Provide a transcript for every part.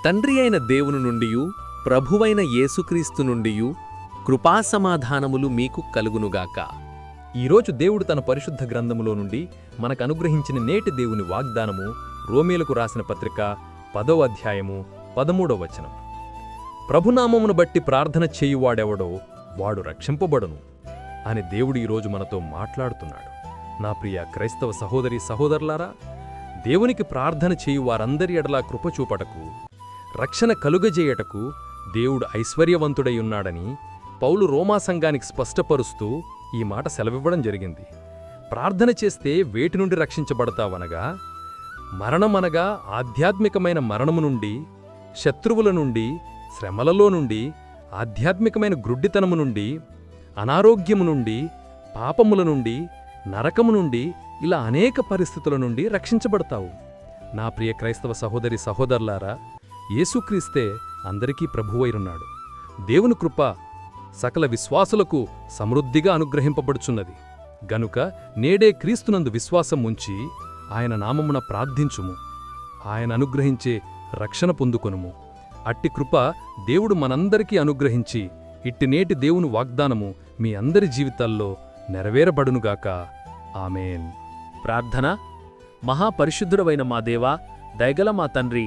తండ్రి అయిన దేవుని నుండియు ప్రభువైన యేసుక్రీస్తు నుండియు కృపాసమాధానములు మీకు కలుగునుగాక. ఈరోజు దేవుడు తన పరిశుద్ధ గ్రంథములో నుండి మనకు అనుగ్రహించిన నేటి దేవుని వాగ్దానము రోమీయులకు రాసిన పత్రిక 10వ అధ్యాయము 13వ వచనం. ప్రభునామమును బట్టి ప్రార్థన చేయువాడెవడో వాడు రక్షింపబడును అని దేవుడు ఈరోజు మనతో మాట్లాడుతున్నాడు. నా ప్రియ క్రైస్తవ సహోదరి సహోదరులారా, దేవునికి ప్రార్థన చేయు వారందరి ఎడలా కృపచూపటకు, రక్షణ కలుగజేయటకు దేవుడు ఐశ్వర్యవంతుడై ఉన్నాడని పౌలు రోమా సంఘానికి స్పష్టపరుస్తూ ఈ మాట సెలవివ్వడం జరిగింది. ప్రార్థన చేస్తే వేటి నుండి రక్షించబడతావనగా, మరణమనగా ఆధ్యాత్మికమైన మరణము నుండి, శత్రువుల నుండి, శ్రమలలో నుండి, ఆధ్యాత్మికమైన గ్రుడ్డితనము నుండి, అనారోగ్యము నుండి, పాపముల నుండి, నరకము నుండి, ఇలా అనేక పరిస్థితుల నుండి రక్షించబడతావు. నా ప్రియ క్రైస్తవ సహోదరి సహోదరులారా, యేసుక్రీస్తే అందరికీ ప్రభువైరున్నాడు. దేవుని కృప సకల విశ్వాసులకు సమృద్ధిగా అనుగ్రహింపబడుచున్నది గనుక నేడే క్రీస్తునందు విశ్వాసం ఉంచి ఆయన నామమున ప్రార్థించుము, ఆయన అనుగ్రహించే రక్షణ పొందుకొనుము. అట్టి కృప దేవుడు మనందరికీ అనుగ్రహించి ఇట్టి నేటి దేవుని వాగ్దానము మీ అందరి జీవితాల్లో నెరవేరబడునుగాక. ఆమేన్. ప్రార్థన. మహాపరిశుద్ధుడవైన మా దేవా, దయగల మా తండ్రి,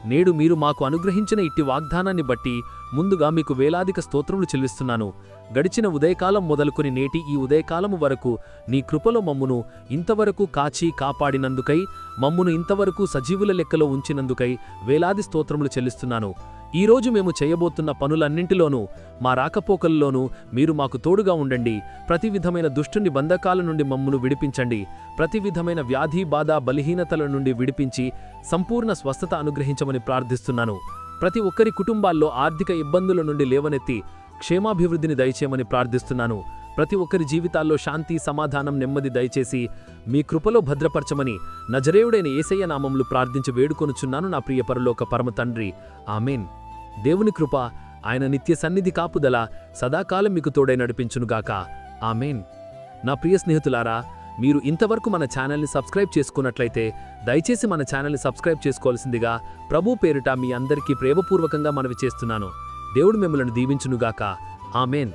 నేడు మీరు మాకు అనుగ్రహించిన ఇట్టి వాగ్దానాన్ని బట్టి ముందుగా మీకు వేలాదిక స్తోత్రములు చెల్లిస్తున్నాను. గడిచిన ఉదయకాలం మొదలుకొని నేటి ఈ ఉదయకాలము వరకు నీ కృపలో మమ్మును ఇంతవరకు కాచి కాపాడినందుకై, మమ్మును ఇంతవరకు సజీవుల లెక్కలో ఉంచినందుకై వేలాది స్తోత్రములు చెల్లిస్తున్నాను. ఈరోజు మేము చేయబోతున్న పనులన్నింటిలోనూ, మా రాకపోకల్లోనూ మీరు మాకు తోడుగా ఉండండి. ప్రతి విధమైన దుష్టుని బంధకాల నుండి మమ్మును విడిపించండి. ప్రతి విధమైన వ్యాధి, బాధ, బలహీనతల నుండి విడిపించి సంపూర్ణ స్వస్థత అనుగ్రహించమని ప్రార్థిస్తున్నాను. ప్రతి ఒక్కరి కుటుంబాల్లో ఆర్థిక ఇబ్బందుల నుండి లేవనెత్తి క్షేమాభివృద్ధిని దయచేయమని ప్రార్థిస్తున్నాను. ప్రతి ఒక్కరి జీవితాల్లో శాంతి, సమాధానం, నెమ్మది దయచేసి మీ కృపలో భద్రపరచమని నజరేయుడైన యేసయ్య నామములు ప్రార్థించి వేడుకొనుచున్నాను నా ప్రియ పరలోక పరమ తండ్రి. ఆమేన్. దేవుని కృప, ఆయన నిత్య సన్నిధి కాపుదల సదాకాలం మీకు తోడై నడిపించునుగాక. ఆమేన్. నా ప్రియ స్నేహితులారా, మీరు ఇంతవరకు మన ఛానల్ని సబ్స్క్రైబ్ చేసుకున్నట్లయితే దయచేసి మన ఛానల్ని సబ్స్క్రైబ్ చేసుకోవాల్సిందిగా ప్రభు పేరిట మీ అందరికీ ప్రేమపూర్వకంగా మనవి చేస్తున్నాను. దేవుడు మిమ్మల్ని దీవించునుగాక. ఆమేన్.